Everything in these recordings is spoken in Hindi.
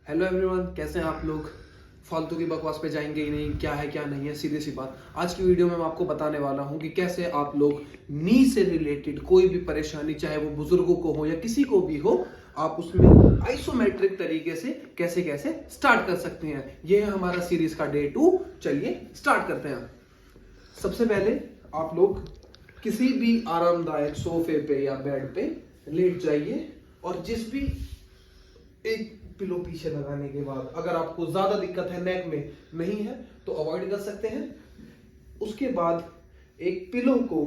हेलो एवरीवन, कैसे हैं आप लोग। फालतू की बकवास पे जाएंगे ही नहीं, क्या है क्या नहीं है, सीधी सी बात। आज की वीडियो में मैं आपको बताने वाला हूं कि कैसे आप लोग नी से रिलेटेड कोई भी परेशानी, चाहे वो बुजुर्गों को हो या किसी को भी हो, आप उसमें आइसोमेट्रिक तरीके से कैसे कैसे स्टार्ट कर सकते हैं। ये है हमारा सीरीज का डे 2। चलिए स्टार्ट करते हैं। सबसे पहले आप लोग किसी भी आरामदायक सोफे पे या बेड पे लेट जाइए और जिस भी एक पिलो पीछे लगाने के बाद, अगर आपको ज्यादा दिक्कत है नेक में नहीं है तो अवॉइड कर सकते हैं। उसके बाद एक पिलो को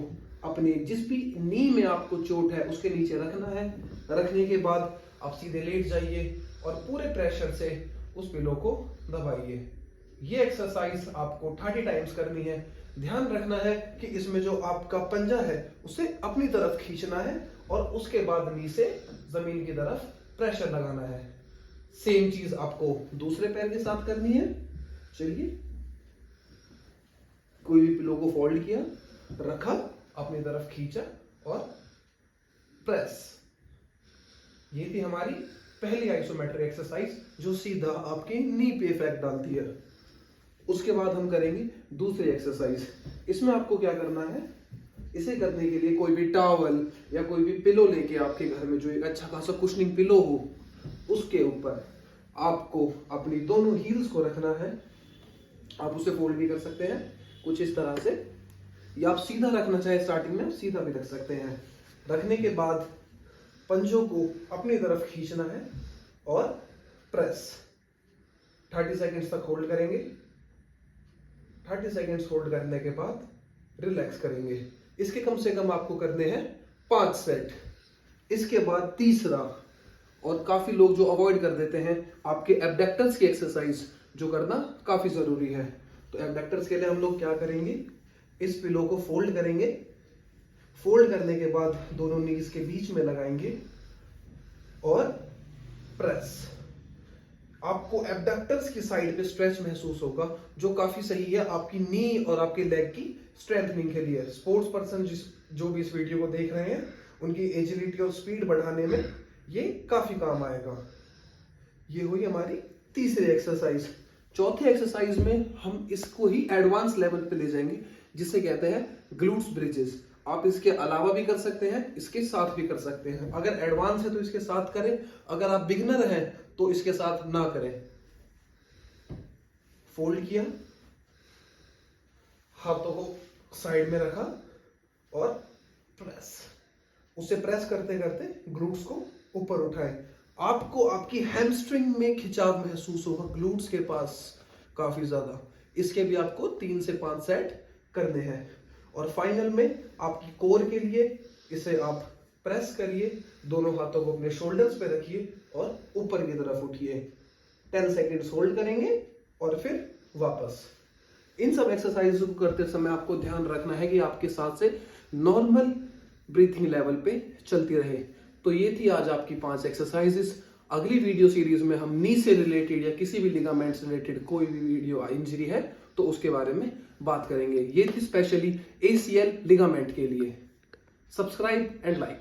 अपने जिस भी नी में आपको चोट है उसके नीचे रखना है। रखने के बाद आप सीधे लेट जाइए और पूरे प्रेशर से उस पिलो को दबाइए। ये एक्सरसाइज आपको 30 टाइम्स करनी है। ध्यान रखना है कि इसमें जो आपका पंजा है उसे अपनी तरफ खींचना है और उसके बाद नी से जमीन की तरफ प्रेशर लगाना है। सेम चीज आपको दूसरे पैर के साथ करनी है। चलिए, कोई भी पिलो को फोल्ड किया, रखा, अपनी तरफ खींचा और प्रेस। ये थी हमारी पहली आइसोमेट्रिक एक्सरसाइज जो सीधा आपके नी पे इफेक्ट डालती है। उसके बाद हम करेंगे दूसरी एक्सरसाइज। इसमें आपको क्या करना है, इसे करने के लिए कोई भी टॉवल या कोई भी पिलो लेके आपके घर में जो एक अच्छा खासा कुशनिंग पिलो हो उसके ऊपर आपको अपनी दोनों हील्स को रखना है। आप उसे फोल्ड भी कर सकते हैं कुछ इस तरह से, या आप सीधा रखना चाहे स्टार्टिंग में सीधा भी रख सकते हैं। रखने के बाद पंजों को अपनी तरफ खींचना है और प्रेस। 30 सेकेंड्स तक होल्ड करेंगे। 30 सेकेंड्स होल्ड करने के बाद रिलैक्स करेंगे। इसके कम से कम आपको करने हैं 5 सेट। इसके बाद तीसरा, और काफी लोग जो अवॉइड कर देते हैं, आपके एब्डक्टर्स की एक्सरसाइज जो करना काफी जरूरी है। तो एब्डक्टर्स के लिए हम लोग क्या करेंगे, इस पिलो को फोल्ड करेंगे। फोल्ड करने के बाद दोनों नीज के बीच में लगाएंगे और प्रेस। आपको एब्डक्टर्स की साइड पे स्ट्रेच महसूस होगा जो काफी सही है आपकी नी और आपके लेग की स्ट्रेंथनिंग के लिए। स्पोर्ट्स पर्सन जो भी इस वीडियो को देख रहे हैं, उनकी एजिलिटी और स्पीड बढ़ाने में ये काफी काम आएगा। ये हुई हमारी तीसरी एक्सरसाइज। चौथी एक्सरसाइज में हम इसको ही एडवांस लेवल पे ले जाएंगे, जिसे कहते हैं ग्लूट्स ब्रिजेस। आप इसके अलावा भी कर सकते हैं, इसके साथ भी कर सकते हैं। अगर एडवांस है तो इसके साथ करें, अगर आप बिगिनर हैं तो इसके साथ ना करें। फोल्ड किया, हाथों को साइड में रखा और प्रेस। उसे प्रेस करते करते ग्लूट्स को ऊपर उठाएं। आपको आपकी हैमस्ट्रिंग में खिंचाव महसूस होगा, ग्लूट्स के पास काफी ज्यादा। इसके भी आपको 3 से 5 सेट करने हैं। और फाइनल में आपकी कोर के लिए इसे आप प्रेस करिए, दोनों हाथों को अपने शोल्डर्स पे रखिए और ऊपर की तरफ उठिए। 10 सेकेंड्स होल्ड करेंगे और फिर वापस। इन सब एक्सरसाइज को करते समय आपको ध्यान रखना है कि आपके साथ से नॉर्मल ब्रीथिंग लेवल पे चलती रहे। तो ये थी आज आपकी 5 एक्सरसाइजेस। अगली वीडियो सीरीज में हम नी से रिलेटेड या किसी भी लिगामेंट से रिलेटेड कोई भी वीडियो इंजरी है तो उसके बारे में बात करेंगे। ये थी स्पेशली ACL लिगामेंट के लिए। Subscribe and like.